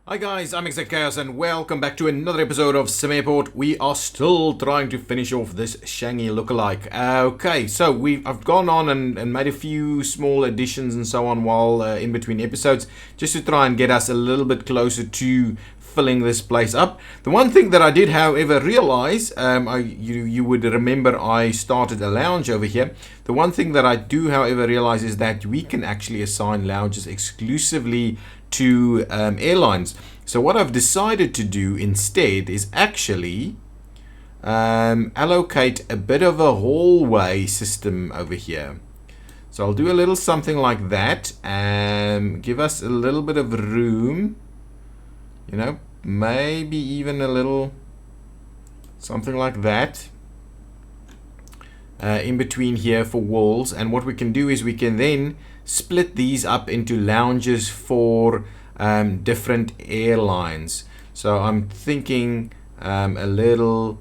Hi guys, I'm ExactChaos and welcome back to another episode of SimAirport. We are still trying to finish off this Changi lookalike. Okay, so I've gone on and made a few small additions and so on while in between episodes, just to try and get us a little bit closer to filling this place up. The one thing that I did, however, realize, you would remember I started a lounge over here. The one thing that I do, however, realize is that we can actually assign lounges exclusively to airlines. So what I've decided to do instead is actually allocate a bit of a hallway system over here. So I'll do a little something like that and give us a little bit of room, you know, maybe even a little something like that in between here for walls. And what we can do is we can then split these up into lounges for different airlines. So I'm thinking a little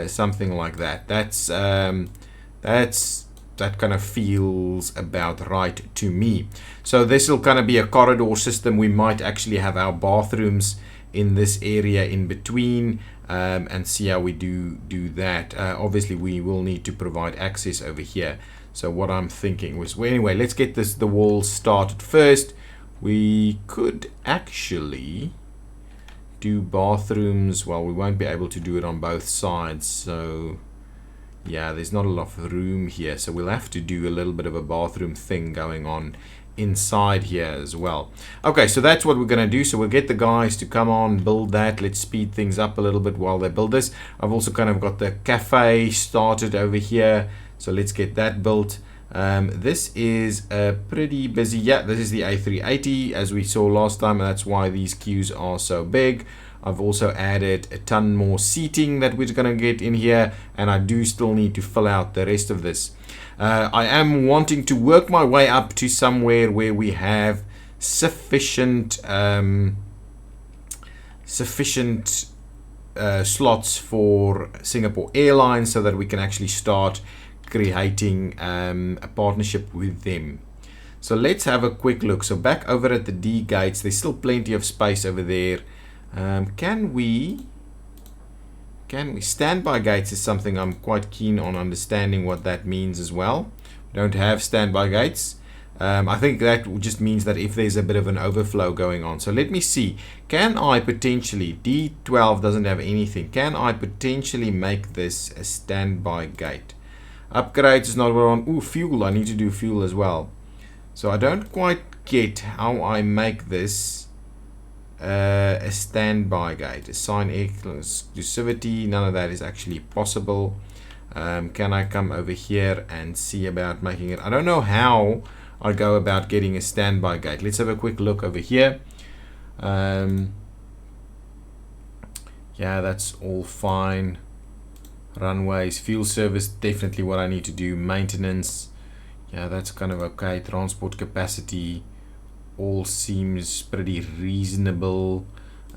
something like that. That kind of feels about right to me. So this will kind of be a corridor system. We might actually have our bathrooms in this area in between, and see how we do that. Obviously we will need to provide access over here. So what I'm thinking was, well, anyway, let's get the walls started first. We could actually do bathrooms. Well, we won't be able to do it on both sides, so yeah, there's not a lot of room here, so we'll have to do a little bit of a bathroom thing going on inside here as well. Okay, so that's what we're going to do. So we'll get the guys to come on, build that. Let's speed things up a little bit while they build this. I've also kind of got the cafe started over here, so let's get that built. This is pretty busy. Yeah, this is the A380 as we saw last time, and that's why these queues are so big. I've also added a ton more seating that we're going to get in here, and I do still need to fill out the rest of this. I am wanting to work my way up to somewhere where we have sufficient slots for Singapore Airlines, so that we can actually start creating a partnership with them. So let's have a quick look. So back over at the D gates, there's still plenty of space over there. Can we standby gates is something I'm quite keen on understanding what that means as well. We don't have standby gates. I think that just means that if there's a bit of an overflow going on. So let me see. Can I potentially, D12 doesn't have anything. Can I potentially make this a standby gate? Upgrades is not what on. Ooh, fuel. I need to do fuel as well. So I don't quite get how I make this a standby gate. Assign exclusivity. None of that is actually possible. Can I come over here and see about making it? I don't know how I go about getting a standby gate. Let's have a quick look over here. Yeah, that's all fine. Runways, fuel service, definitely what I need to do. Maintenance, yeah, that's kind of okay. Transport capacity, all seems pretty reasonable.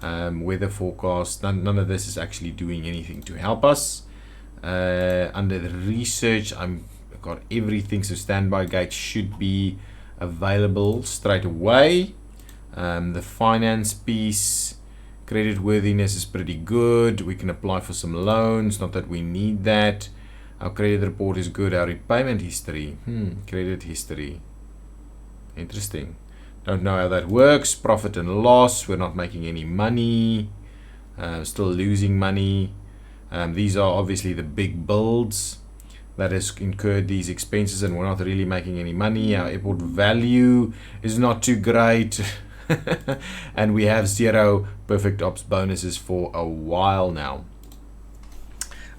Weather forecast, none of this is actually doing anything to help us. Under the research, I've got everything, so standby gates should be available straight away. The finance piece, credit worthiness is pretty good. We can apply for some loans, not that we need that. Our credit report is good. Our repayment history, credit history, interesting. Don't know how that works. Profit and loss, we're not making any money, still losing money. These are obviously the big builds that has incurred these expenses, and we're not really making any money. Our airport value is not too great. And we have 0 perfect ops bonuses for a while now.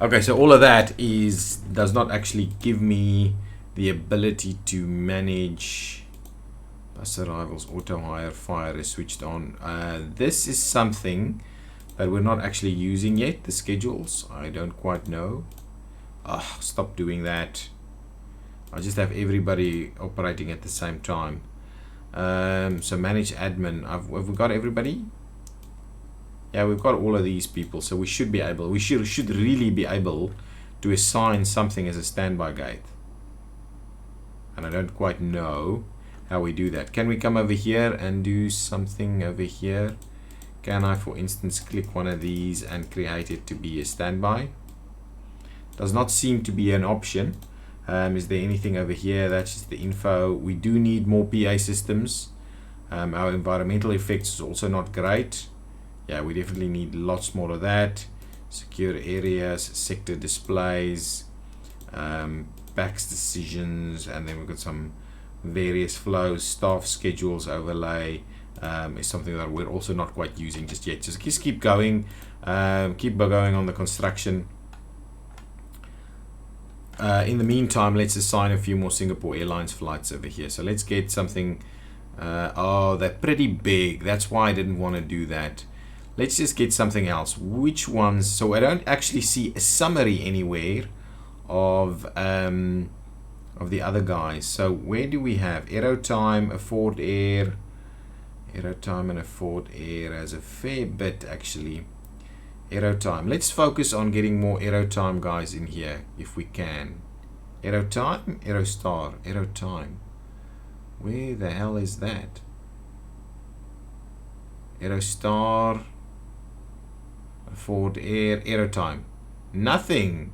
Okay, so all of that does not actually give me the ability to manage bus arrivals. Auto hire fire is switched on. This is something that we're not actually using yet. The schedules, I don't quite know. Stop doing that. I just have everybody operating at the same time. So manage admin. Have we got everybody? Yeah, we've got all of these people, so we should be able, we should really be able to assign something as a standby gate. And I don't quite know how we do that. Can we come over here and do something over here? Can I, for instance, click one of these and create it to be a standby? Does not seem to be an option. Is there anything over here? That's just the info. We do need more PA systems. Our environmental effects is also not great. Yeah, we definitely need lots more of that. Secure areas, sector displays, BACS decisions, and then we've got some various flows, staff schedules overlay. Is something that we're also not quite using just yet. Just keep going, keep going on the construction. In the meantime, let's assign a few more Singapore Airlines flights over here. So let's get something. Oh, they're pretty big. That's why I didn't want to do that. Let's just get something else. Which ones? So I don't actually see a summary anywhere of the other guys. So where do we have Aerotime, Afford Air? Aerotime and Afford Air has a fair bit actually. Aerotime. Let's focus on getting more Aerotime guys in here if we can. Aerotime, Aerostar, Aerotime. Where the hell is that? Aerostar, Afford Air, Aerotime. Nothing.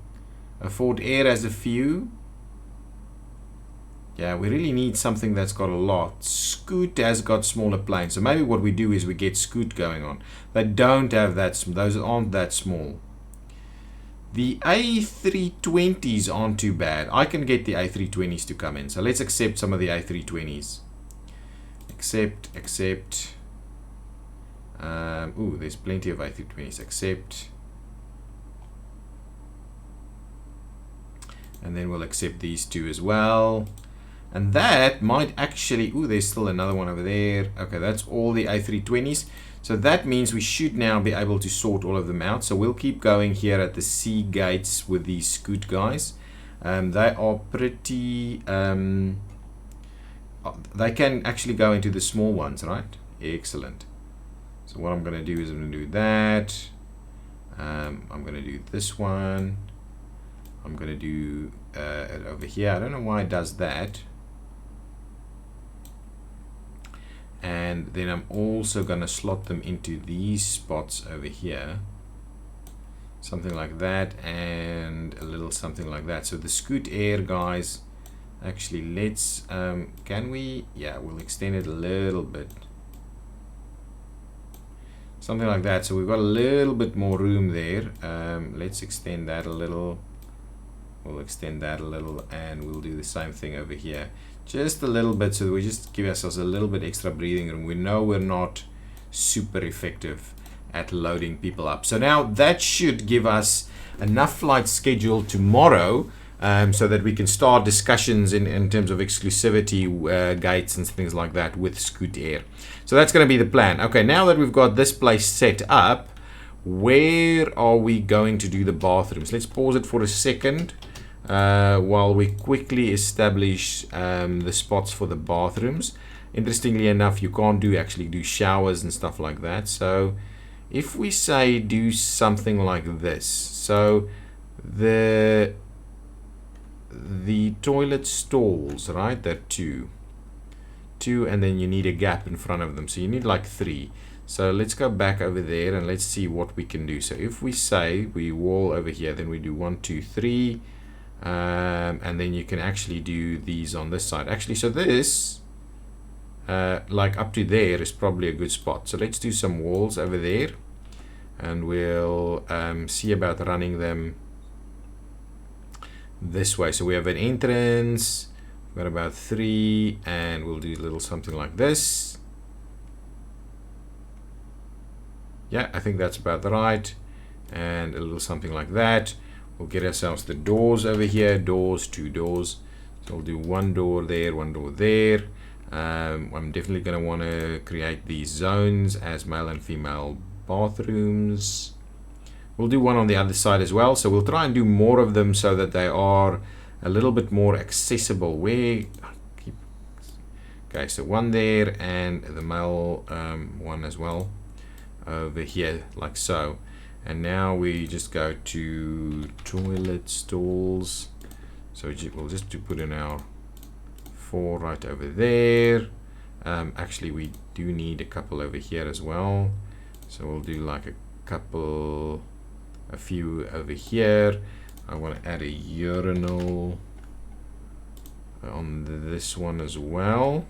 Afford Air has a few. Yeah, we really need something that's got a lot. Scoot has got smaller planes. So maybe what we do is we get Scoot going on. They don't have that, those aren't that small. The A320s aren't too bad. I can get the A320s to come in. So let's accept some of the A320s. Accept. Ooh, there's plenty of A320s. Accept. And then we'll accept these two as well. And that might actually, ooh, there's still another one over there. Okay, that's all the A320s. So that means we should now be able to sort all of them out. So we'll keep going here at the C gates with these Scoot guys. They are pretty, they can actually go into the small ones, right? Excellent. So what I'm going to do is I'm going to do that. I'm going to do this one. I'm going to do it over here. I don't know why it does that. And then I'm also going to slot them into these spots over here. Something like that and a little something like that. So the Scoot Air guys, actually let's, can we, yeah, we'll extend it a little bit. Something like that. So we've got a little bit more room there. Let's extend that a little. We'll extend that a little and we'll do the same thing over here. Just a little bit so that we just give ourselves a little bit extra breathing room. We know we're not super effective at loading people up. So now that should give us enough flights scheduled tomorrow so that we can start discussions in terms of exclusivity gates and things like that with Scoot Air. So that's going to be the plan. Okay, now that we've got this place set up, where are we going to do the bathrooms? Let's pause it for a second. While we quickly establish the spots for the bathrooms. Interestingly enough, you can't actually do showers and stuff like that. So if we say do something like this, so the toilet stalls, right? They're two, and then you need a gap in front of them, so you need like 3. So let's go back over there and let's see what we can do. So if we say we wall over here, then we do 1, 2, 3. And then you can actually do these on this side. Actually, so this, like up to there, is probably a good spot. So let's do some walls over there, and we'll see about running them this way. So we have an entrance, we've got about 3, and we'll do a little something like this. Yeah, I think that's about right, and a little something like that. We'll get ourselves the doors over here, doors, 2 doors. So we'll do 1 door there, 1 door there. I'm definitely going to want to create these zones as male and female bathrooms. We'll do one on the other side as well. So we'll try and do more of them so that they are a little bit more accessible. Okay, so 1 there and the male one as well over here, like so. And now we just go to toilet stalls. So we'll just put in our 4 right over there. Actually, we do need a couple over here as well. So we'll do like a few over here. I want to add a urinal on this one as well.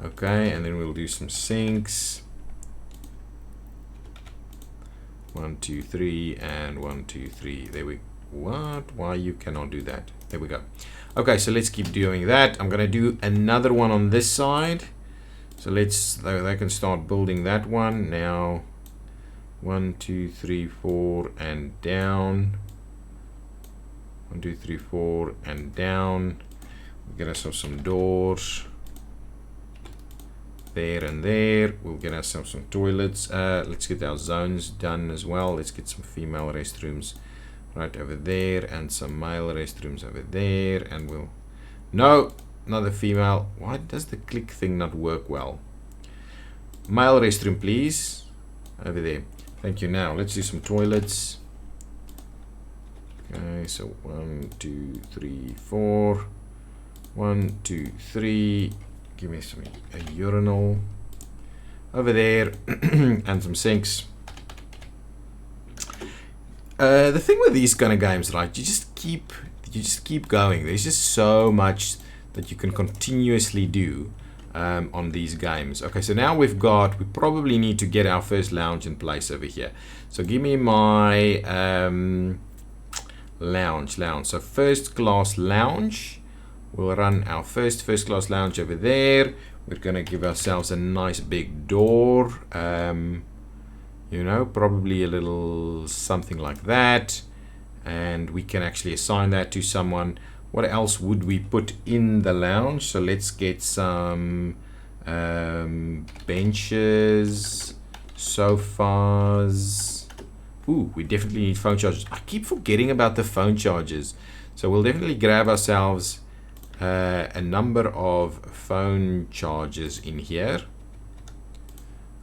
Okay, and then we'll do some sinks. 1, 2, 3, and 1, 2, 3. There we what? Why you cannot do that? There we go. Okay, so let's keep doing that. I'm gonna do another one on this side. So they can start building that one now. 1, 2, 3, 4, and down. 1, 2, 3, 4, and down. We'll get ourselves some doors. There and there. We'll get ourselves some toilets. Let's get our zones done as well. Let's get some female restrooms right over there and some male restrooms over there. And we'll... No, not the female. Why does the click thing not work well? Male restroom, please. Over there. Thank you. Now, let's do some toilets. Okay, so 1, 2, 3, 4. 1, 2, 3. Give me a urinal over there and some sinks. The thing with these kind of games, right? You just keep going. There's just so much that you can continuously do on these games. Okay, so now we probably need to get our first lounge in place over here. So give me my lounge. So first class lounge. We'll run our first class lounge over there. We're gonna give ourselves a nice big door. You know, probably a little something like that. And we can actually assign that to someone. What else would we put in the lounge? So let's get some benches, sofas. Ooh, we definitely need phone chargers. I keep forgetting about the phone chargers. So we'll definitely grab ourselves a number of phone chargers in here.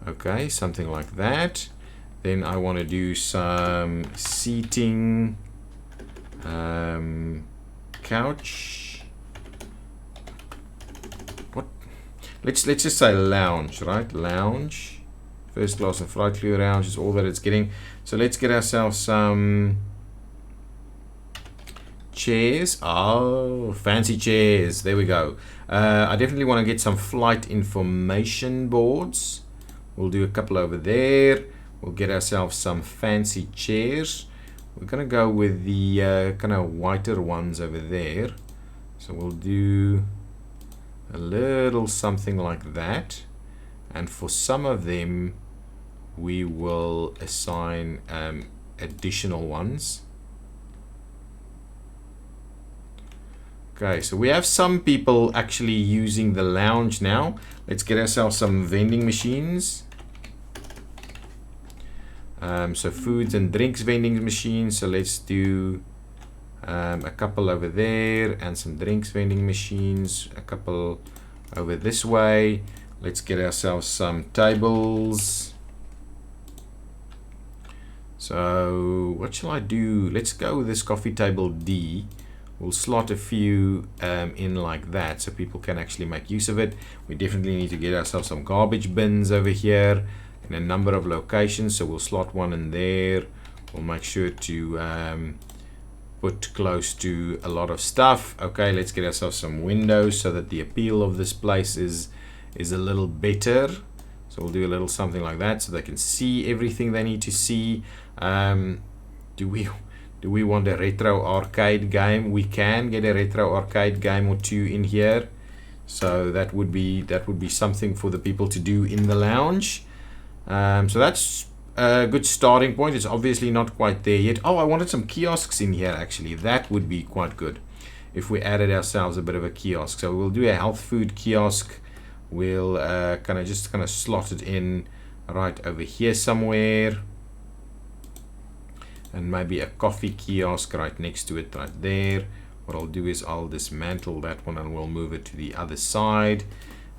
Okay, something like that. Then I want to do some seating, couch. What? Let's just say lounge, right? Lounge. First class and flight crew lounge is all that it's getting. So let's get ourselves some chairs. Oh, fancy chairs. There we go. I definitely want to get some flight information boards. We'll do a couple over there. We'll get ourselves some fancy chairs. We're gonna go with the kind of whiter ones over there. So we'll do a little something like that. And for some of them, we will assign additional ones. Okay, so we have some people actually using the lounge now. Let's get ourselves some vending machines. So foods and drinks vending machines. So let's do a couple over there and some drinks vending machines. A couple over this way. Let's get ourselves some tables. So what shall I do? Let's go with this coffee table D. We'll slot a few in like that so people can actually make use of it. We definitely need to get ourselves some garbage bins over here in a number of locations. So we'll slot one in there. We'll make sure to put close to a lot of stuff. Okay, let's get ourselves some windows so that the appeal of this place is a little better. So we'll do a little something like that so they can see everything they need to see. Do we want a retro arcade game? We can get a retro arcade game or two in here. So that would be something for the people to do in the lounge. So that's a good starting point. It's obviously not quite there yet. Oh, I wanted some kiosks in here actually. That would be quite good if we added ourselves a bit of a kiosk. So we'll do a health food kiosk. We'll kind of slot it in right over here somewhere. And maybe a coffee kiosk right next to it right there. What I'll do is I'll dismantle that one and we'll move it to the other side.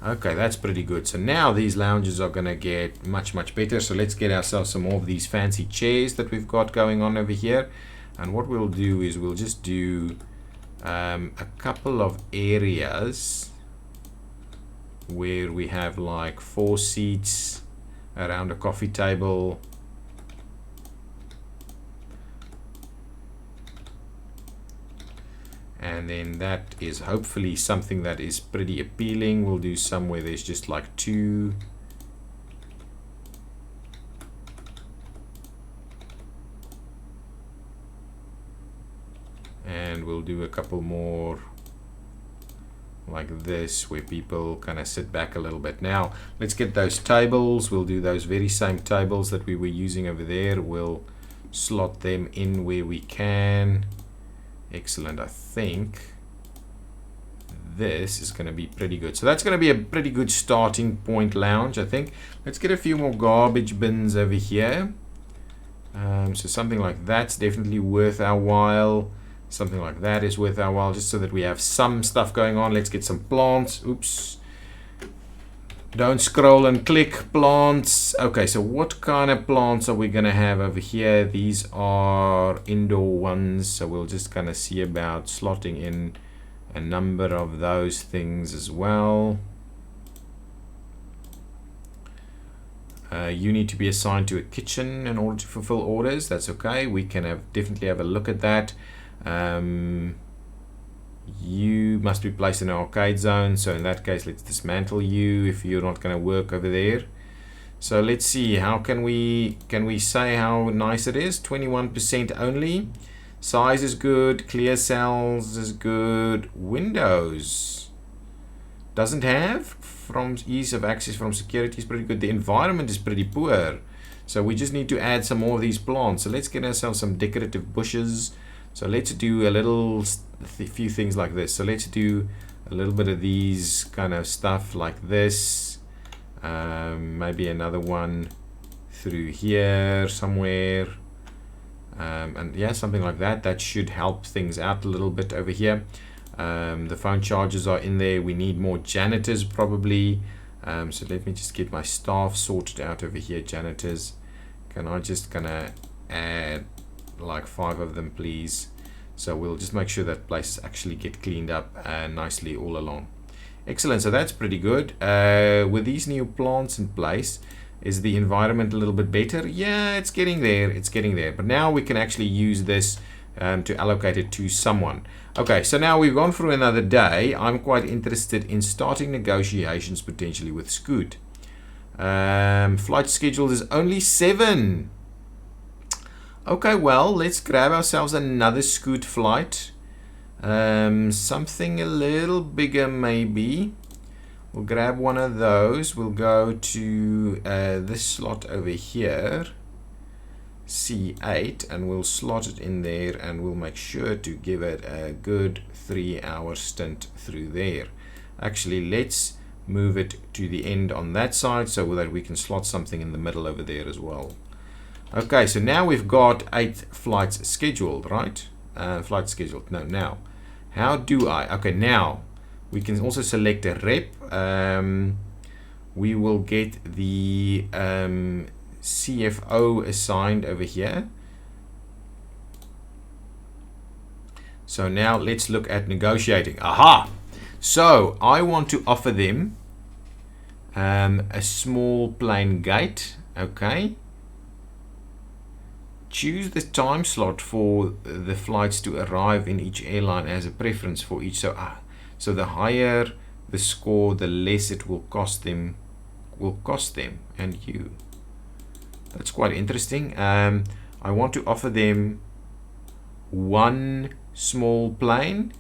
Okay, that's pretty good. So now these lounges are going to get much better. So let's get ourselves some more of these fancy chairs that we've got going on over here. And what we'll do is we'll just do a couple of areas where we have like 4 seats around a coffee table. And then that is hopefully something that is pretty appealing. We'll do somewhere there's just like 2. And we'll do a couple more like this, where people kind of sit back a little bit. Now let's get those tables. We'll do those very same tables that we were using over there. We'll slot them in where we can. Excellent. I think this is going to be pretty good. So that's going to be a pretty good starting point lounge, I think. Let's get a few more garbage bins over here. So something like that's definitely worth our while. Something like that is worth our while, just so that we have some stuff going on. Let's get some plants. Oops. Don't scroll and click. Plants. Okay, so what kind of plants are we going to have over here? These are indoor ones, so we'll just kind of see about slotting in a number of those things as well. You need to be assigned to a kitchen in order to fulfill orders. That's okay. We can definitely have a look at that. You must be placed in an arcade zone, so in that case let's dismantle you if you're not going to work over there. So let's see, how can we say how nice it is? 21% only. Size is good. Clear cells is good. Windows doesn't have. From ease of access from security is pretty good. The environment is pretty poor, so we just need to add some more of these plants. So let's get ourselves some decorative bushes. So let's do a few things like this. So let's do a little bit of these kind of stuff like this. Maybe another one through here somewhere. And yeah, something like that. That should help things out a little bit over here. The phone chargers are in there. We need more janitors probably. So let me just get my staff sorted out over here. Janitors. Can I just kind of add like 5 of them, please? So we'll just make sure that places actually get cleaned up nicely all along. Excellent. So that's pretty good. With these new plants in place, is the environment a little bit better? Yeah, it's getting there. It's getting there. But now we can actually use this to allocate it to someone. Okay, so now we've gone through another day. I'm quite interested in starting negotiations potentially with Scoot. Flight schedule is only 7. Okay, well, let's grab ourselves another Scoot flight. Something a little bigger maybe. We'll grab one of those. We'll go to this slot over here, C8, and we'll slot it in there, and we'll make sure to give it a good 3-hour stint through there. Actually, let's move it to the end on that side so that we can slot something in the middle over there as well. Okay, so now we've got 8 flights scheduled, right? Flights scheduled. No, now, how do I? Okay, now we can also select a rep. We will get the CFO assigned over here. So now let's look at negotiating. Aha! So I want to offer them a small plane gate. Okay. Choose the time slot for the flights to arrive in each airline as a preference for each. So the higher the score, the less it will cost them. And you. That's quite interesting. I want to offer them 1 small plane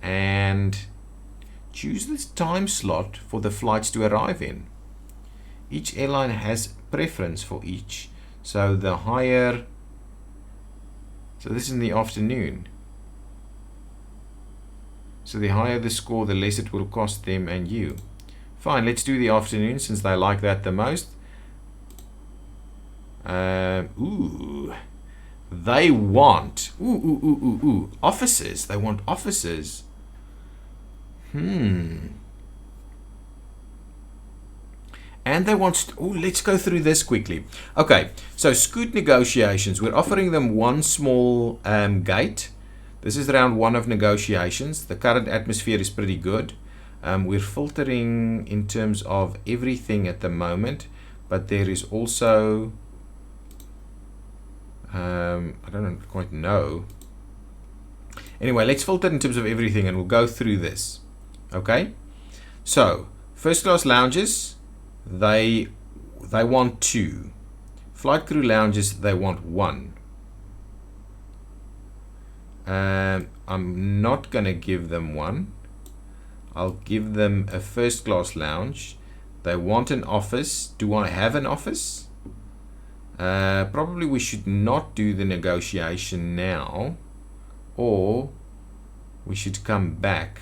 and choose this time slot for the flights to arrive in. Each airline has preference for each. So the higher, so this is in the afternoon. So the higher the score, the less it will cost them and you. Fine, let's do the afternoon since they like that the most. They want officers. They want officers. And they want, let's go through this quickly. Okay, so Scoot negotiations. We're offering them 1 small gate. This is round 1 of negotiations. The current atmosphere is pretty good. We're filtering in terms of everything at the moment, but there is also I don't quite know. Anyway, let's filter in terms of everything and we'll go through this. Okay, so first class lounges, they want 2. Flight crew lounges, they want 1. I'm not going to give them 1. I'll give them a first class lounge. They want an office. Do I have an office? Probably we should not do the negotiation now, or we should come back.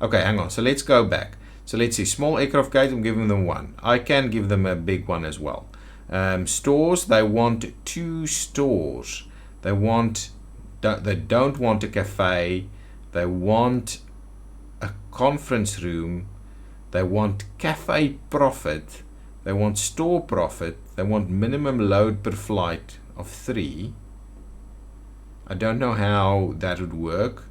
Okay, hang on. So let's go back. So let's see. Small aircraft gate, I'm giving them 1. I can give them a big one as well. Stores, they want 2 stores. They don't want a cafe. They want a conference room. They want cafe profit. They want store profit. They want minimum load per flight of 3. I don't know how that would work.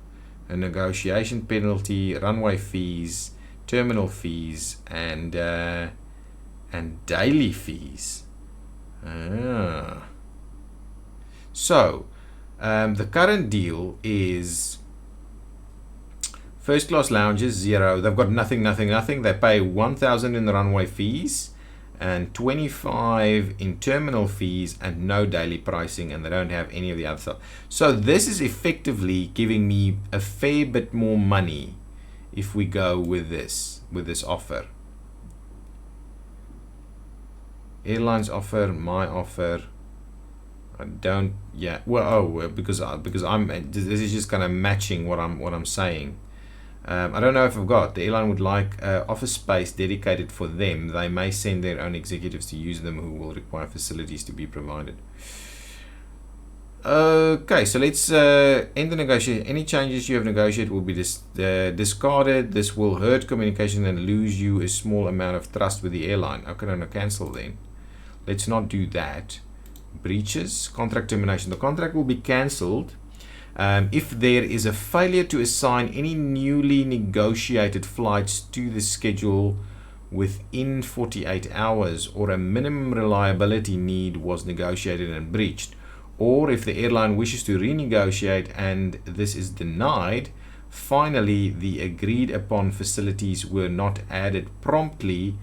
A negotiation penalty, runway fees, terminal fees, and daily fees. So the current deal is first class lounges 0. They've got nothing. They pay 1,000 in the runway fees and 25 in terminal fees and no daily pricing, and they don't have any of the other stuff. So this is effectively giving me a fair bit more money if we go with this offer. Airlines offer, my offer. I don't. Yeah. Well, because I'm. This is just kind of matching what I'm saying. I don't know if I've got. The airline would like office space dedicated for them. They may send their own executives to use them, who will require facilities to be provided. Okay, so let's end the negotiation. Any changes you have negotiated will be discarded. This will hurt communication and lose you a small amount of trust with the airline. Okay, no, cancel then. Let's not do that. Breaches, contract termination. The contract will be cancelled if there is a failure to assign any newly negotiated flights to the schedule within 48 hours, or a minimum reliability need was negotiated and breached, or if the airline wishes to renegotiate and this is denied. Finally, the agreed upon facilities were not added promptly,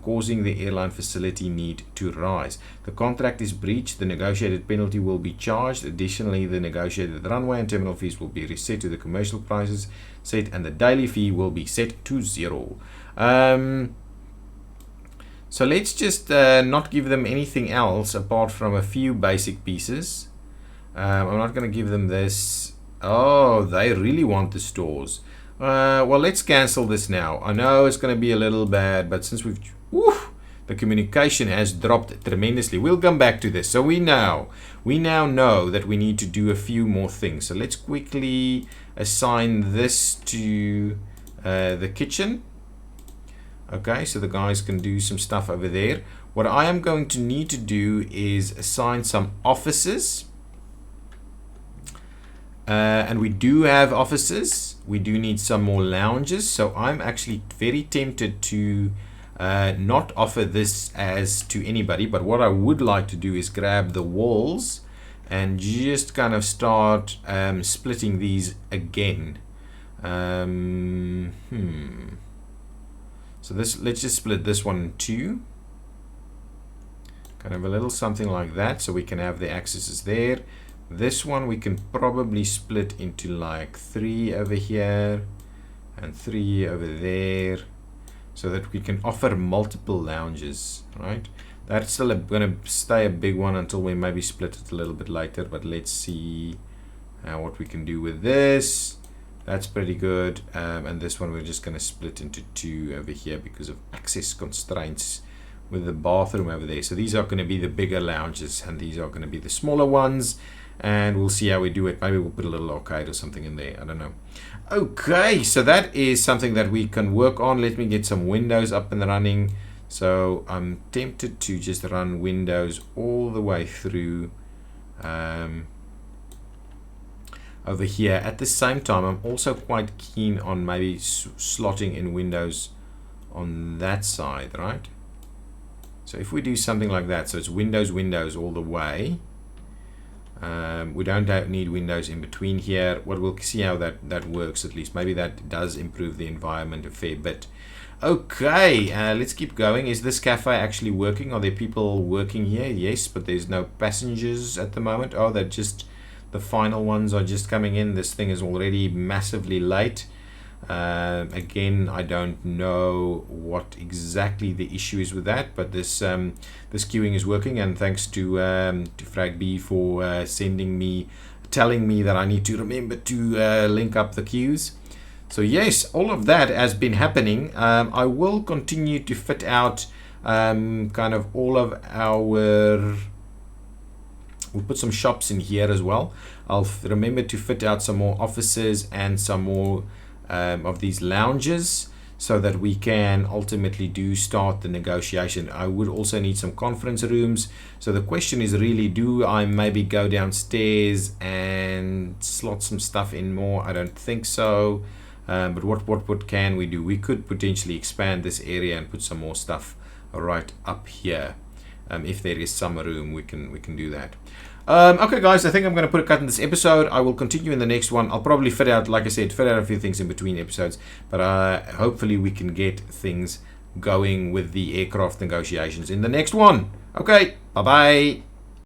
causing the airline facility need to rise. The contract is breached. The negotiated penalty will be charged. Additionally, the negotiated runway and terminal fees will be reset to the commercial prices set, and the daily fee will be set to 0. So let's just not give them anything else apart from a few basic pieces. I'm not going to give them this. Oh, they really want the stores. Well, let's cancel this now. I know it's going to be a little bad, but since the communication has dropped tremendously, we'll come back to this. So we now know that we need to do a few more things. So let's quickly assign this to the kitchen. Okay, so the guys can do some stuff over there. What I am going to need to do is assign some offices. And we do have offices. We do need some more lounges. So I'm actually very tempted to not offer this as to anybody. But what I would like to do is grab the walls and just kind of start splitting these again. So let's just split this one in 2. Kind of a little something like that, so we can have the accesses there. This one we can probably split into like 3 over here and 3 over there, so that we can offer multiple lounges, right? That's still going to stay a big one until we maybe split it a little bit later, but let's see what we can do with this. That's pretty good. And this one we're just going to split into 2 over here because of access constraints with the bathroom over there. So these are going to be the bigger lounges and these are going to be the smaller ones, and we'll see how we do it. Maybe we'll put a little arcade or something in there. I don't know. Okay, so that is something that we can work on. Let me get some windows up and running. So I'm tempted to just run windows all the way through. over here. At the same time, I'm also quite keen on maybe slotting in windows on that side, right? So if we do something like that, so it's windows, windows all the way. We don't need windows in between here. Well, we'll see how that works at least. Maybe that does improve the environment a fair bit. Okay, let's keep going. Is this cafe actually working? Are there people working here? Yes, but there's no passengers at the moment. Oh, they're just, the final ones are just coming in. This thing is already massively late. Again, I don't know what exactly the issue is with that, but this this queuing is working, and thanks to Frag B for telling me that I need to remember to link up the queues. So yes, all of that has been happening. I will continue to fit out kind of all of our... We'll put some shops in here as well. I'll remember to fit out some more offices and some more of these lounges so that we can ultimately start the negotiation. I would also need some conference rooms. So the question is really, do I maybe go downstairs and slot some stuff in more? I don't think so. But what can we do? We could potentially expand this area and put some more stuff right up here. If there is some room, we can do that. Okay guys, I think I'm going to put a cut in this episode. I will continue in the next one. I'll probably fit out, like I said, a few things in between episodes, but hopefully we can get things going with the aircraft negotiations in the next one. Okay, bye bye.